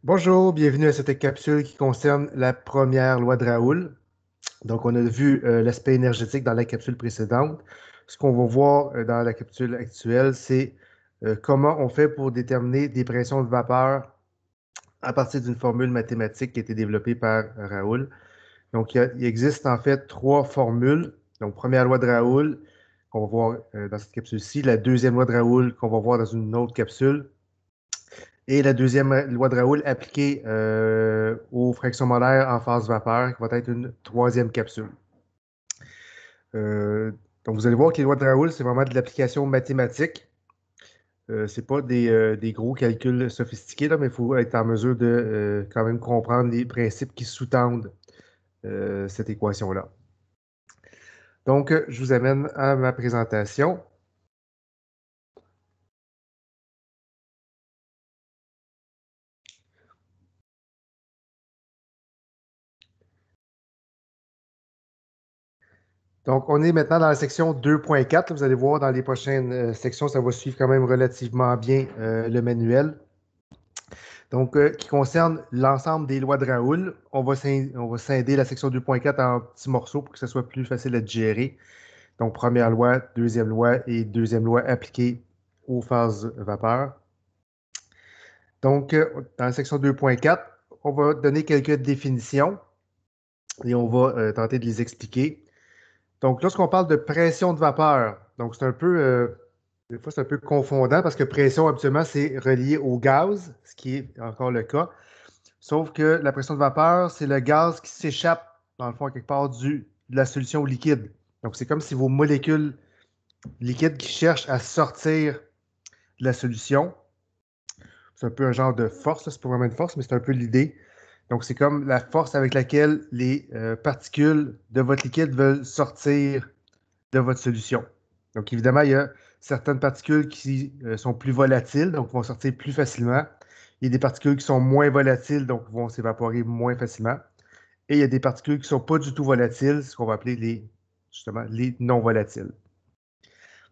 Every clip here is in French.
Bonjour, bienvenue à cette capsule qui concerne la première loi de Raoul. Donc, on a vu l'aspect énergétique dans la capsule précédente. Ce qu'on va voir dans la capsule actuelle, c'est comment on fait pour déterminer des pressions de vapeur à partir d'une formule mathématique qui a été développée par Raoul. Donc, il existe en fait trois formules. Donc, première loi de Raoul qu'on va voir dans cette capsule-ci, la deuxième loi de Raoul qu'on va voir dans une autre capsule, et la deuxième loi de Raoul appliquée aux fractions molaires en phase vapeur, qui va être une troisième capsule. Euh, donc, vous allez voir que les lois de Raoul, c'est vraiment de l'application mathématique. Ce n'est pas des gros calculs sophistiqués, là, mais il faut être en mesure de quand même comprendre les principes qui sous-tendent cette équation-là. Donc, je vous amène à ma présentation. Donc, on est maintenant dans la section 2.4. Vous allez voir dans les prochaines sections, ça va suivre quand même relativement bien le manuel. Donc, qui concerne l'ensemble des lois de Raoul. On va scinder la section 2.4 en petits morceaux pour que ce soit plus facile à digérer. Donc, première loi, deuxième loi appliquée aux phases vapeur. Donc, dans la section 2.4, on va donner quelques définitions et on va tenter de les expliquer. Donc, lorsqu'on parle de pression de vapeur, donc c'est un peu, des fois c'est un peu confondant parce que pression, habituellement, c'est relié au gaz, ce qui est encore le cas. Sauf que la pression de vapeur, c'est le gaz qui s'échappe, dans le fond, quelque part de la solution liquide. Donc, c'est comme si vos molécules liquides qui cherchent à sortir de la solution. C'est un peu un genre de force, c'est pas vraiment une force, mais c'est un peu l'idée. Donc, c'est comme la force avec laquelle les particules de votre liquide veulent sortir de votre solution. Donc, évidemment, il y a certaines particules qui sont plus volatiles, donc vont sortir plus facilement. Il y a des particules qui sont moins volatiles, donc vont s'évaporer moins facilement. Et il y a des particules qui ne sont pas du tout volatiles, ce qu'on va appeler justement, les non volatiles.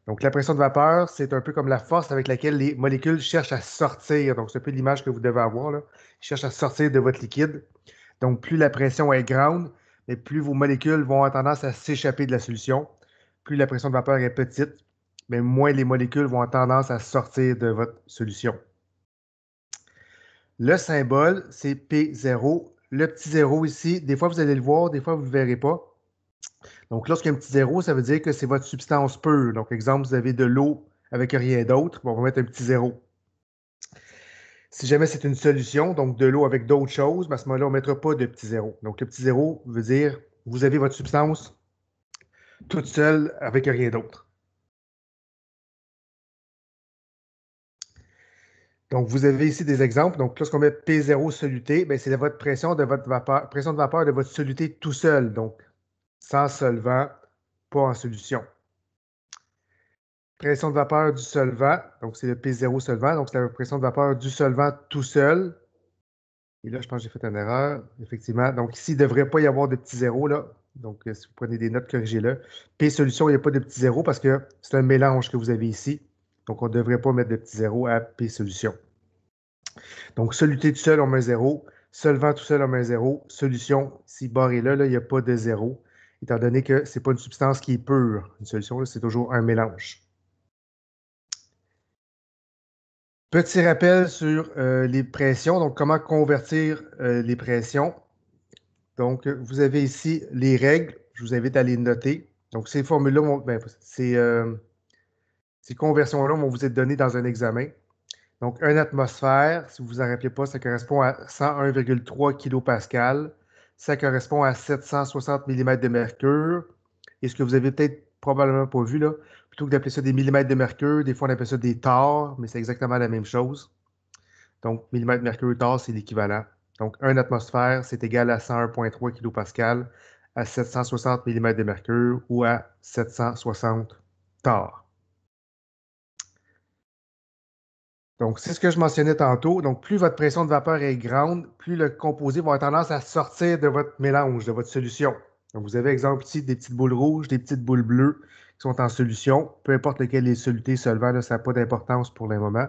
Donc, la pression de vapeur, c'est un peu comme la force avec laquelle les molécules cherchent à sortir. Donc, c'est un peu l'image que vous devez avoir, là. Ils cherchent à sortir de votre liquide. Donc, plus la pression est grande, mais plus vos molécules vont avoir tendance à s'échapper de la solution. Plus la pression de vapeur est petite, mais moins les molécules vont avoir tendance à sortir de votre solution. Le symbole, c'est P0. Le petit zéro ici, des fois vous allez le voir, des fois vous ne le verrez pas. Donc, lorsqu'il y a un petit zéro, ça veut dire que c'est votre substance pure. Donc, exemple, vous avez de l'eau avec rien d'autre, on va mettre un petit zéro. Si jamais c'est une solution, donc de l'eau avec d'autres choses, à ce moment-là, on ne mettra pas de petit zéro. Donc, le petit zéro veut dire vous avez votre substance toute seule avec rien d'autre. Donc, vous avez ici des exemples. Donc, lorsqu'on met P0 soluté, ben, c'est votre pression de votre vapeur, pression de vapeur de votre soluté tout seul. Donc, sans solvant, pas en solution. Pression de vapeur du solvant, donc c'est le P0 solvant, donc c'est la pression de vapeur du solvant tout seul. Et là, je pense que j'ai fait une erreur, effectivement. Donc ici, il ne devrait pas y avoir de petit zéro, là. Donc, si vous prenez des notes, corrigez-le. P solution, il n'y a pas de petit zéro parce que c'est un mélange que vous avez ici. Donc, on ne devrait pas mettre de petit zéro à P solution. Donc, soluté tout seul, on met un zéro. Solvant tout seul, on met un zéro. Solution, si barré là, il n'y a pas de zéro, étant donné que ce n'est pas une substance qui est pure. Une solution, c'est toujours un mélange. Petit rappel sur les pressions, donc comment convertir les pressions. Donc, vous avez ici les règles, je vous invite à les noter. Donc, ces formules-là, ces conversions-là vont vous être données dans un examen. Donc, une atmosphère, si vous ne vous en rappelez pas, ça correspond à 101,3 kPa. Ça correspond à 760 mm de mercure. Et ce que vous avez peut-être probablement pas vu, là, plutôt que d'appeler ça des millimètres de mercure, des fois on appelle ça des torrs, mais c'est exactement la même chose. Donc, millimètre mercure tard, c'est l'équivalent. Donc, 1 atmosphère, c'est égal à 101,3 kPa à 760 mm de mercure ou à 760 torrs. Donc, c'est ce que je mentionnais tantôt. Donc, plus votre pression de vapeur est grande, plus le composé va avoir tendance à sortir de votre mélange, de votre solution. Donc, vous avez, exemple, ici des petites boules rouges, des petites boules bleues qui sont en solution. Peu importe lequel est soluté, solvant, là, ça n'a pas d'importance pour le moment.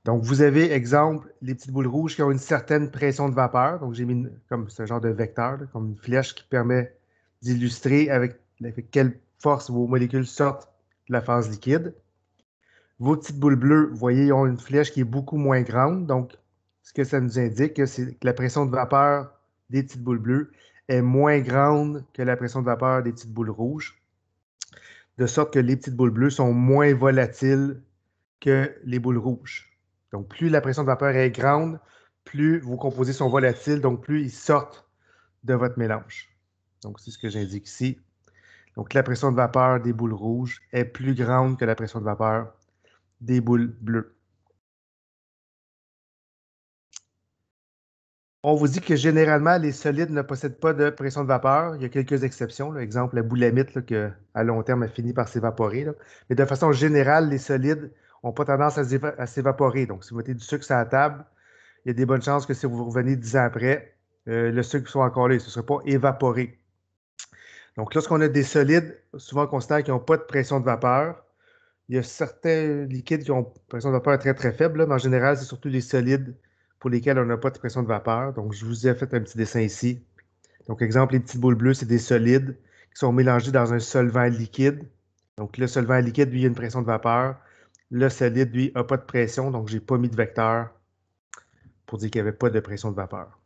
Donc, vous avez, exemple, les petites boules rouges qui ont une certaine pression de vapeur. Donc, j'ai mis comme ce genre de vecteur, là, comme une flèche qui permet d'illustrer avec quelle force vos molécules sortent de la phase liquide. Vos petites boules bleues, vous voyez, ils ont une flèche qui est beaucoup moins grande. Donc, ce que ça nous indique, c'est que la pression de vapeur des petites boules bleues est moins grande que la pression de vapeur des petites boules rouges, de sorte que les petites boules bleues sont moins volatiles que les boules rouges. Donc, plus la pression de vapeur est grande, plus vos composés sont volatiles, donc plus ils sortent de votre mélange. Donc, c'est ce que j'indique ici. Donc, la pression de vapeur des boules rouges est plus grande que la pression de vapeur des boules bleues. On vous dit que généralement, les solides ne possèdent pas de pression de vapeur. Il y a quelques exceptions. Là. Exemple, la boulamite, là, que, à long terme, a fini par s'évaporer. Là. Mais de façon générale, les solides n'ont pas tendance à s'évaporer. Donc, si vous mettez du sucre sur la table, il y a des bonnes chances que si vous revenez 10 ans après, le sucre soit encore là. Ce ne sera pas évaporé. Donc, lorsqu'on a des solides, souvent on considère qu'ils n'ont pas de pression de vapeur. Il y a certains liquides qui ont une pression de vapeur très, très faible, là, mais en général, c'est surtout les solides pour lesquels on n'a pas de pression de vapeur. Donc, je vous ai fait un petit dessin ici. Donc, exemple, les petites boules bleues, c'est des solides qui sont mélangés dans un solvant liquide. Donc, le solvant liquide, lui, il a une pression de vapeur. Le solide, lui, n'a pas de pression. Donc, je n'ai pas mis de vecteur pour dire qu'il n'y avait pas de pression de vapeur.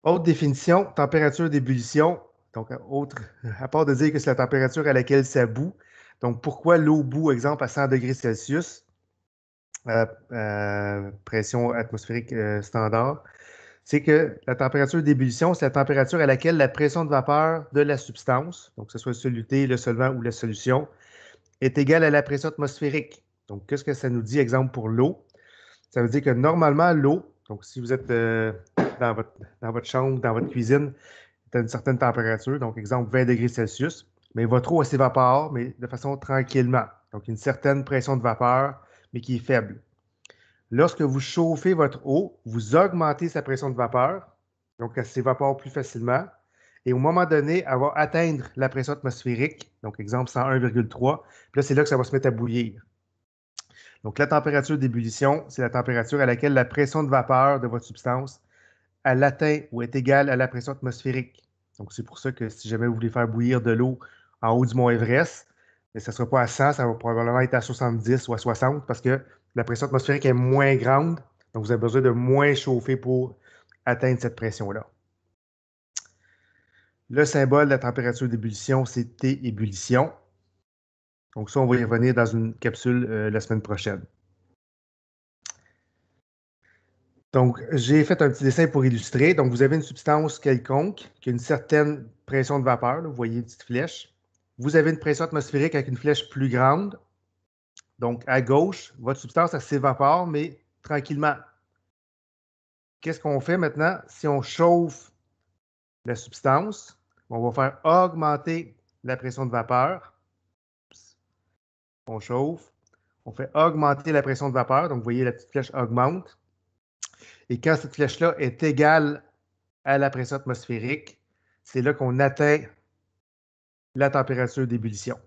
Autre définition, température d'ébullition. Donc, à part de dire que c'est la température à laquelle ça bout. Donc, pourquoi l'eau bout, exemple, à 100 degrés Celsius, pression atmosphérique standard? C'est que la température d'ébullition, c'est la température à laquelle la pression de vapeur de la substance, donc que ce soit le soluté, le solvant ou la solution, est égale à la pression atmosphérique. Donc, qu'est-ce que ça nous dit, exemple, pour l'eau? Ça veut dire que normalement, l'eau, donc si vous êtes dans votre chambre, dans votre cuisine, à une certaine température, donc exemple 20 degrés Celsius, mais votre eau, elle s'évapore, mais de façon tranquillement. Donc, une certaine pression de vapeur, mais qui est faible. Lorsque vous chauffez votre eau, vous augmentez sa pression de vapeur, donc elle s'évapore plus facilement. Et au moment donné, elle va atteindre la pression atmosphérique, donc exemple 101,3. Puis là, c'est là que ça va se mettre à bouillir. Donc, la température d'ébullition, c'est la température à laquelle la pression de vapeur de votre substance, elle atteint ou est égale à la pression atmosphérique. Donc, c'est pour ça que si jamais vous voulez faire bouillir de l'eau en haut du mont Everest, mais ça ne sera pas à 100, ça va probablement être à 70 ou à 60 parce que la pression atmosphérique est moins grande. Donc, vous avez besoin de moins chauffer pour atteindre cette pression-là. Le symbole de la température d'ébullition, c'est T ébullition. Donc, ça, on va y revenir dans une capsule la semaine prochaine. Donc, j'ai fait un petit dessin pour illustrer. Donc, vous avez une substance quelconque qui a une certaine pression de vapeur. Là, vous voyez une petite flèche. Vous avez une pression atmosphérique avec une flèche plus grande. Donc, à gauche, votre substance, elle s'évapore, mais tranquillement. Qu'est-ce qu'on fait maintenant? Si on chauffe la substance, on va faire augmenter la pression de vapeur. On chauffe. On fait augmenter la pression de vapeur. Donc, vous voyez, la petite flèche augmente. Et quand cette flèche-là est égale à la pression atmosphérique, c'est là qu'on atteint la température d'ébullition.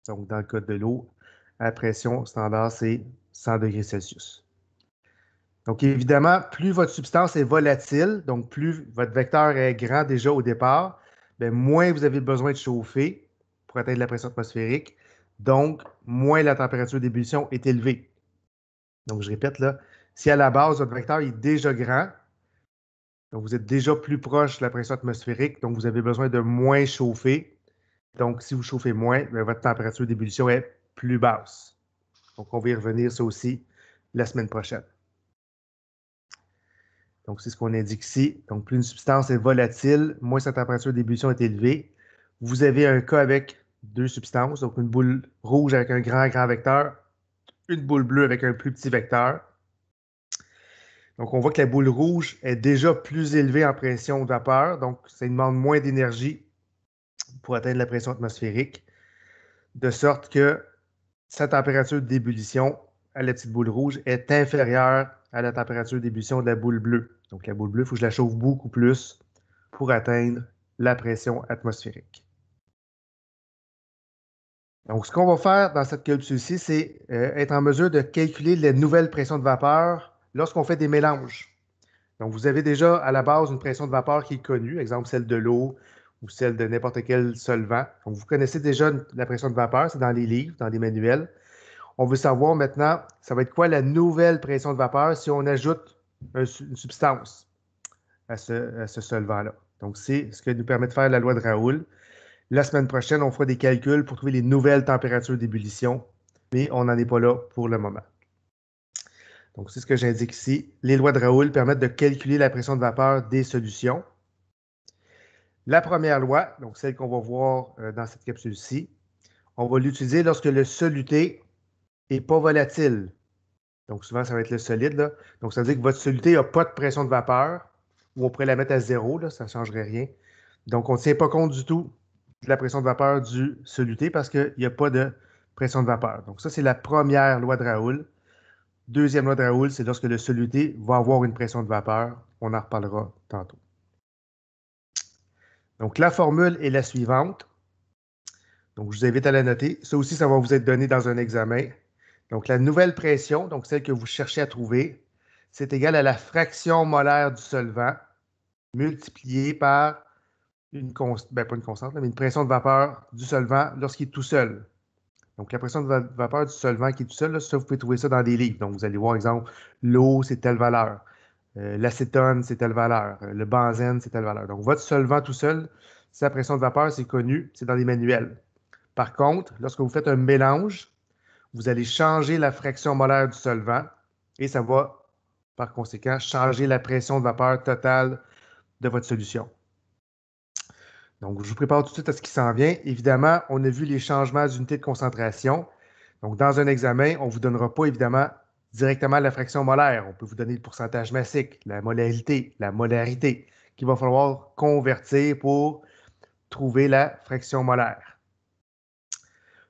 Donc, dans le cas de l'eau, la pression standard, c'est 100 degrés Celsius. Donc, évidemment, plus votre substance est volatile, donc plus votre vecteur est grand déjà au départ, bien, moins vous avez besoin de chauffer pour atteindre la pression atmosphérique. Donc, moins la température d'ébullition est élevée. Donc, je répète là, si à la base, votre vecteur est déjà grand, donc vous êtes déjà plus proche de la pression atmosphérique, donc vous avez besoin de moins chauffer. Donc, si vous chauffez moins, bien, votre température d'ébullition est plus basse. Donc, on va y revenir ça aussi la semaine prochaine. Donc, c'est ce qu'on indique ici. Donc, plus une substance est volatile, moins sa température d'ébullition est élevée. Vous avez un cas avec deux substances, donc une boule rouge avec un grand vecteur, une boule bleue avec un plus petit vecteur. Donc, on voit que la boule rouge est déjà plus élevée en pression de vapeur, donc ça demande moins d'énergie pour atteindre la pression atmosphérique, de sorte que sa température d'ébullition à la petite boule rouge est inférieure à la température d'ébullition de la boule bleue. Donc, la boule bleue, il faut que je la chauffe beaucoup plus pour atteindre la pression atmosphérique. Donc, ce qu'on va faire dans cette capsule-ci, c'est être en mesure de calculer les nouvelles pressions de vapeur lorsqu'on fait des mélanges. Donc, vous avez déjà à la base une pression de vapeur qui est connue, exemple celle de l'eau ou celle de n'importe quel solvant. Donc, vous connaissez déjà la pression de vapeur, c'est dans les livres, dans les manuels. On veut savoir maintenant, ça va être quoi la nouvelle pression de vapeur si on ajoute une substance à ce solvant-là. Donc, c'est ce que nous permet de faire la loi de Raoult. La semaine prochaine, on fera des calculs pour trouver les nouvelles températures d'ébullition, mais on n'en est pas là pour le moment. Donc, c'est ce que j'indique ici. Les lois de Raoult permettent de calculer la pression de vapeur des solutions. La première loi, donc celle qu'on va voir dans cette capsule-ci, on va l'utiliser lorsque le soluté n'est pas volatile. Donc, souvent, ça va être le solide, là. Donc, ça veut dire que votre soluté n'a pas de pression de vapeur, ou on pourrait la mettre à 0, là, ça ne changerait rien. Donc, on ne tient pas compte du tout de la pression de vapeur du soluté parce qu'il n'y a pas de pression de vapeur. Donc, ça, c'est la première loi de Raoult. Deuxième loi de Raoult, c'est lorsque le soluté va avoir une pression de vapeur. On en reparlera tantôt. Donc, la formule est la suivante. Donc, je vous invite à la noter. Ça aussi, ça va vous être donné dans un examen. Donc, la nouvelle pression, donc celle que vous cherchez à trouver, c'est égal à la fraction molaire du solvant multipliée par pas une constante, mais une pression de vapeur du solvant lorsqu'il est tout seul. Donc, la pression de vapeur du solvant qui est tout seul, là, ça, vous pouvez trouver ça dans des livres. Donc, vous allez voir, exemple, l'eau, c'est telle valeur. L'acétone, c'est telle valeur. Le benzène, c'est telle valeur. Donc, votre solvant tout seul, sa pression de vapeur, c'est connu, c'est dans les manuels. Par contre, lorsque vous faites un mélange, vous allez changer la fraction molaire du solvant et ça va, par conséquent, changer la pression de vapeur totale de votre solution. Donc, je vous prépare tout de suite à ce qui s'en vient. Évidemment, on a vu les changements d'unité de concentration. Donc, dans un examen, on ne vous donnera pas, évidemment, directement la fraction molaire. On peut vous donner le pourcentage massique, la molarité, qu'il va falloir convertir pour trouver la fraction molaire.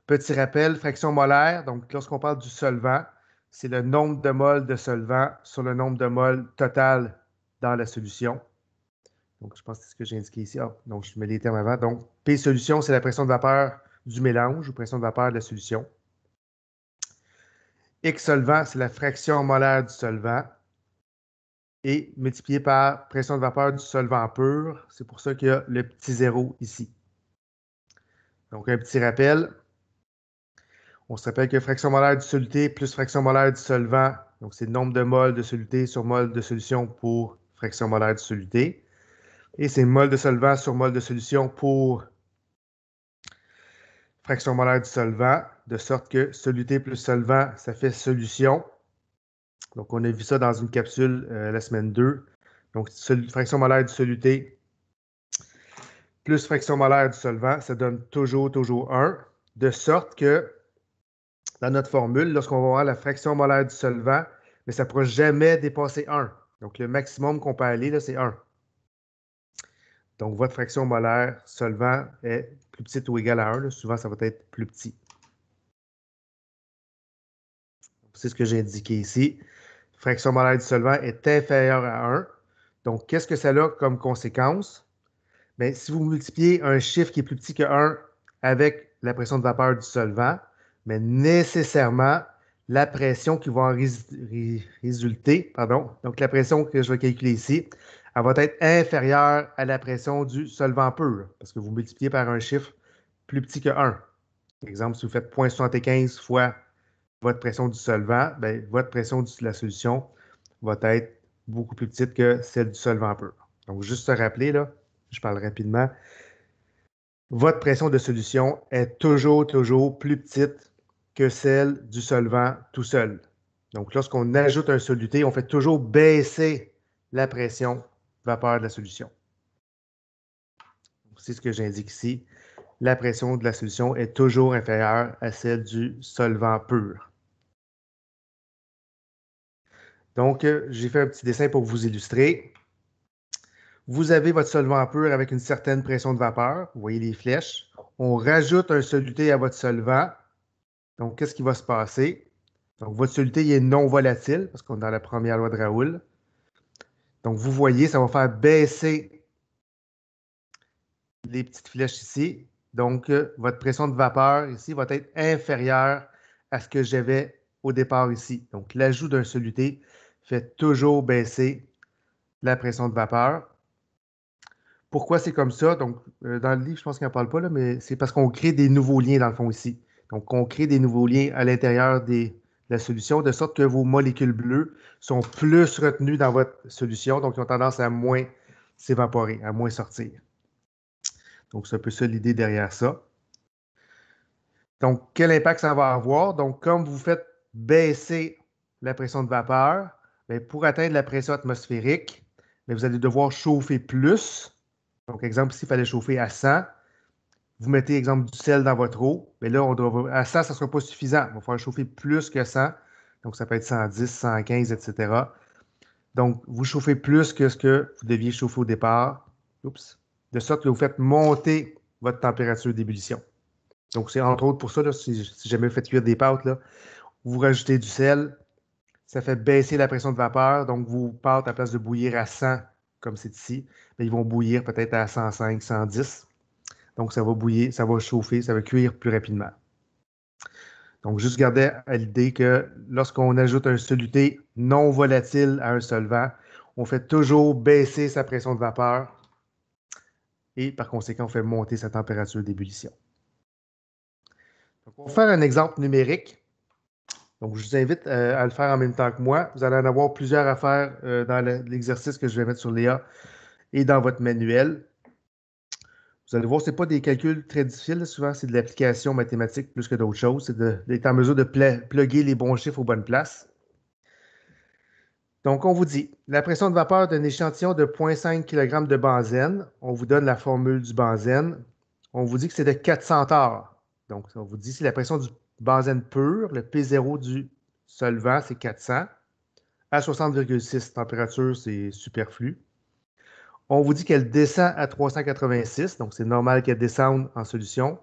Petit rappel, fraction molaire, donc lorsqu'on parle du solvant, c'est le nombre de moles de solvant sur le nombre de moles total dans la solution. Donc, je pense que c'est ce que j'ai indiqué ici. Ah, donc, je mets les termes avant. Donc, P solution, c'est la pression de vapeur du mélange ou pression de vapeur de la solution. X solvant, c'est la fraction molaire du solvant. Et multiplié par pression de vapeur du solvant pur, c'est pour ça qu'il y a le petit zéro ici. Donc, un petit rappel. On se rappelle que fraction molaire du soluté plus fraction molaire du solvant, donc c'est le nombre de moles de soluté sur mol de solution pour fraction molaire du soluté. Et c'est mol de solvant sur mol de solution pour fraction molaire du solvant, de sorte que soluté plus solvant, ça fait solution. Donc, on a vu ça dans une capsule la semaine 2. Donc, fraction molaire du soluté plus fraction molaire du solvant, ça donne toujours 1. De sorte que, dans notre formule, lorsqu'on va voir la fraction molaire du solvant, mais ça ne pourra jamais dépasser 1. Donc, le maximum qu'on peut aller, c'est 1. Donc, votre fraction molaire solvant est plus petite ou égale à 1. Là. Souvent, ça va être plus petit. C'est ce que j'ai indiqué ici. Fraction molaire du solvant est inférieure à 1. Donc, qu'est-ce que ça a comme conséquence? Bien, si vous multipliez un chiffre qui est plus petit que 1 avec la pression de vapeur du solvant, mais nécessairement, la pression qui va en résulter, donc la pression que je vais calculer ici, elle va être inférieure à la pression du solvant pur, parce que vous multipliez par un chiffre plus petit que 1. Par exemple, si vous faites 0,75 fois votre pression du solvant, bien, votre pression de la solution va être beaucoup plus petite que celle du solvant pur. Donc, juste se rappeler, là, je parle rapidement, votre pression de solution est toujours plus petite que celle du solvant tout seul. Donc, lorsqu'on ajoute un soluté, on fait toujours baisser la pression vapeur de la solution. C'est ce que j'indique ici. La pression de la solution est toujours inférieure à celle du solvant pur. Donc, j'ai fait un petit dessin pour vous illustrer. Vous avez votre solvant pur avec une certaine pression de vapeur. Vous voyez les flèches. On rajoute un soluté à votre solvant. Donc, qu'est-ce qui va se passer? Donc, votre soluté est non volatile parce qu'on est dans la première loi de Raoult. Donc, vous voyez, ça va faire baisser les petites flèches ici. Donc, votre pression de vapeur ici va être inférieure à ce que j'avais au départ ici. Donc, l'ajout d'un soluté fait toujours baisser la pression de vapeur. Pourquoi c'est comme ça? Donc, dans le livre, je pense qu'il n'en parle pas, là, mais c'est parce qu'on crée des nouveaux liens dans le fond ici. Donc, on crée des nouveaux liens à l'intérieur de la solution, de sorte que vos molécules bleues sont plus retenues dans votre solution, donc ils ont tendance à moins s'évaporer, à moins sortir. Donc, c'est un peu ça l'idée derrière ça. Donc, quel impact ça va avoir? Donc, comme vous faites baisser la pression de vapeur, bien, pour atteindre la pression atmosphérique, bien, vous allez devoir chauffer plus. Donc, exemple, ici, il fallait chauffer à 100. Vous mettez, exemple, du sel dans votre eau. Mais là, à 100, ça ne sera pas suffisant. Il va falloir chauffer plus que 100. Donc, ça peut être 110, 115, etc. Donc, vous chauffez plus que ce que vous deviez chauffer au départ. Oups. De sorte que vous faites monter votre température d'ébullition. Donc, c'est entre autres pour ça, là, si jamais vous faites cuire des pâtes, là, vous rajoutez du sel, ça fait baisser la pression de vapeur. Donc, vos pâtes, à place de bouillir à 100, comme c'est ici, bien, ils vont bouillir peut-être à 105, 110. Donc, ça va bouillir, ça va chauffer, ça va cuire plus rapidement. Donc, juste garder à l'idée que lorsqu'on ajoute un soluté non volatile à un solvant, on fait toujours baisser sa pression de vapeur et par conséquent, on fait monter sa température d'ébullition. On va faire un exemple numérique. Donc, je vous invite à le faire en même temps que moi. Vous allez en avoir plusieurs à faire dans l'exercice que je vais mettre sur Léa et dans votre manuel. Vous allez voir, ce n'est pas des calculs très difficiles. Souvent, c'est de l'application mathématique plus que d'autres choses. C'est d'être en mesure de plugger les bons chiffres aux bonnes places. Donc, on vous dit, la pression de vapeur d'un échantillon de 0,5 kg de benzène, on vous donne la formule du benzène. On vous dit que c'est de 400 torrs. Donc, on vous dit, c'est la pression du benzène pur, le P0 du solvant, c'est 400. À 60,6 température, c'est superflu. On vous dit qu'elle descend à 386, donc c'est normal qu'elle descende en solution.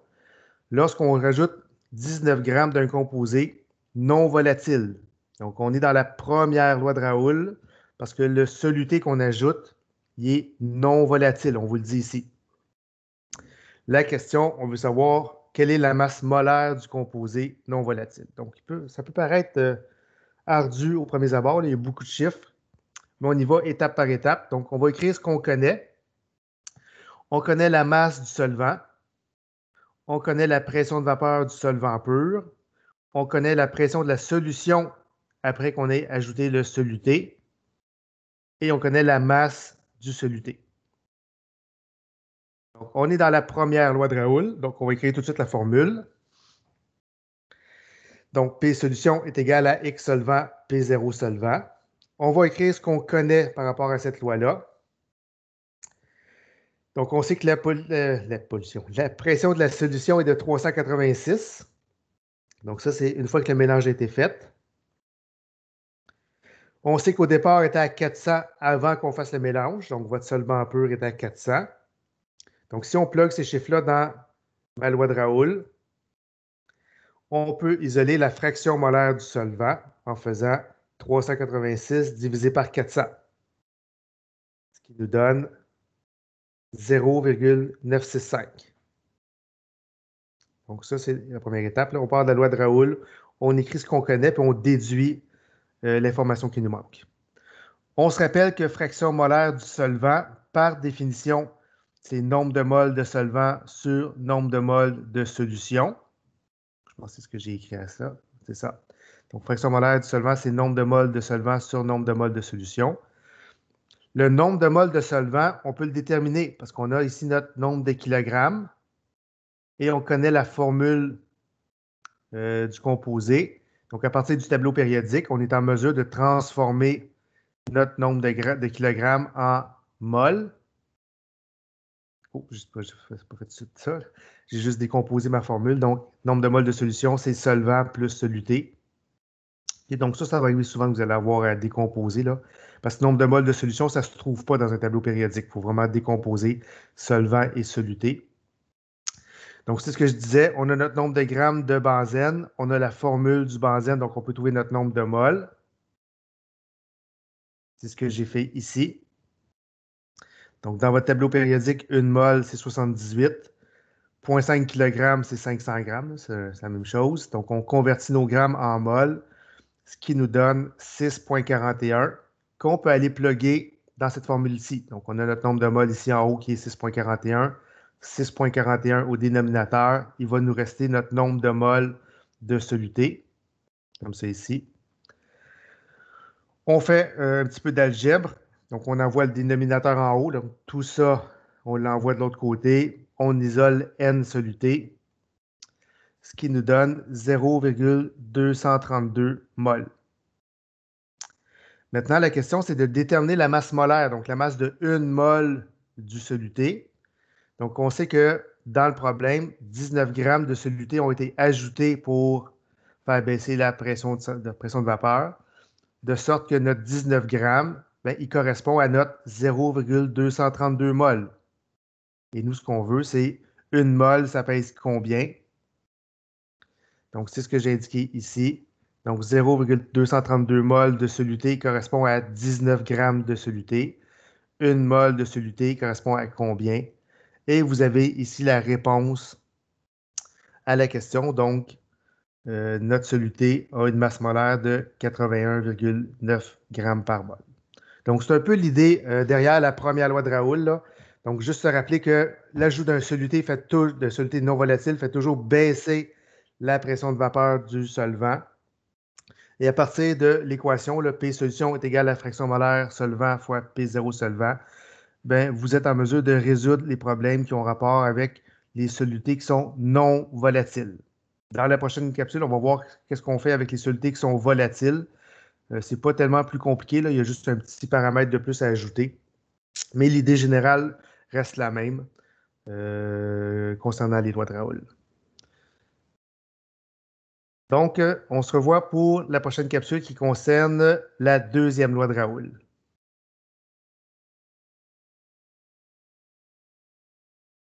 Lorsqu'on rajoute 19 grammes d'un composé non volatile, donc on est dans la première loi de Raoult, parce que le soluté qu'on ajoute, il est non volatile, on vous le dit ici. La question, on veut savoir quelle est la masse molaire du composé non volatile. Donc, ça peut paraître ardu au premier abord, il y a beaucoup de chiffres, mais on y va étape par étape. Donc, on va écrire ce qu'on connaît. On connaît la masse du solvant. On connaît la pression de vapeur du solvant pur. On connaît la pression de la solution après qu'on ait ajouté le soluté. Et on connaît la masse du soluté. Donc, on est dans la première loi de Raoult. Donc, on va écrire tout de suite la formule. Donc, P solution est égal à X solvant, P0 solvant. On va écrire ce qu'on connaît par rapport à cette loi-là. Donc, on sait que la pression de la solution est de 386. Donc, ça, c'est une fois que le mélange a été fait. On sait qu'au départ, il était à 400 avant qu'on fasse le mélange. Donc, votre solvant pur est à 400. Donc, si on plug ces chiffres-là dans ma loi de Raoult, on peut isoler la fraction molaire du solvant en faisant 386 divisé par 400, ce qui nous donne 0,965. Donc, ça, c'est la première étape. Là, on part de la loi de Raoult, on écrit ce qu'on connaît, puis on déduit l'information qui nous manque. On se rappelle que fraction molaire du solvant, par définition, c'est nombre de moles de solvant sur nombre de moles de solution. Je pense que c'est ce que j'ai écrit à ça. C'est ça. Donc, fraction molaire du solvant, c'est nombre de moles de solvant sur nombre de moles de solution. Le nombre de moles de solvant, on peut le déterminer parce qu'on a ici notre nombre de kilogrammes et on connaît la formule du composé. Donc, à partir du tableau périodique, on est en mesure de transformer notre nombre de kilogrammes en moles. Oh, je n'ai pas fait tout ça. J'ai juste décomposé ma formule. Donc, nombre de moles de solution, c'est solvant plus soluté. Et donc, ça va arriver souvent que vous allez avoir à décomposer, là, parce que le nombre de moles de solution, ça ne se trouve pas dans un tableau périodique. Il faut vraiment décomposer solvant et soluté. Donc, c'est ce que je disais. On a notre nombre de grammes de benzène. On a la formule du benzène, donc on peut trouver notre nombre de moles. C'est ce que j'ai fait ici. Donc, dans votre tableau périodique, une mole, c'est 78. 0,5 kg, c'est 500 grammes, c'est la même chose. Donc, on convertit nos grammes en mol, ce qui nous donne 6,41 qu'on peut aller plugger dans cette formule ici. Donc, on a notre nombre de mol ici en haut qui est 6,41. 6,41 au dénominateur. Il va nous rester notre nombre de mol de soluté, comme ça ici. On fait un petit peu d'algèbre. Donc, on envoie le dénominateur en haut. Donc, tout ça, on l'envoie de l'autre côté. On isole N soluté, ce qui nous donne 0,232 mol. Maintenant, la question, c'est de déterminer la masse molaire, donc la masse de 1 mol du soluté. Donc, on sait que dans le problème, 19 grammes de soluté ont été ajoutés pour faire baisser la pression de vapeur, de sorte que notre 19 grammes, ben, il correspond à notre 0,232 mol. Et nous, ce qu'on veut, c'est 1 mol, ça pèse combien? Donc, c'est ce que j'ai indiqué ici. Donc, 0,232 mol de soluté correspond à 19 grammes de soluté. 1 mol de soluté correspond à combien? Et vous avez ici la réponse à la question. Donc, notre soluté a une masse molaire de 81,9 grammes par mol. Donc, c'est un peu l'idée derrière la première loi de Raoult, là. Donc, juste se rappeler que l'ajout d'un soluté de soluté non volatile fait toujours baisser la pression de vapeur du solvant. Et à partir de l'équation, le P solution est égal à la fraction molaire solvant fois P0 solvant, ben, vous êtes en mesure de résoudre les problèmes qui ont rapport avec les solutés qui sont non volatiles. Dans la prochaine capsule, on va voir qu'est-ce qu'on fait avec les solutés qui sont volatiles. Ce n'est pas tellement plus compliqué, là. Il y a juste un petit paramètre de plus à ajouter. Mais l'idée générale reste la même concernant les lois de Raoult. Donc, on se revoit pour la prochaine capsule qui concerne la deuxième loi de Raoult.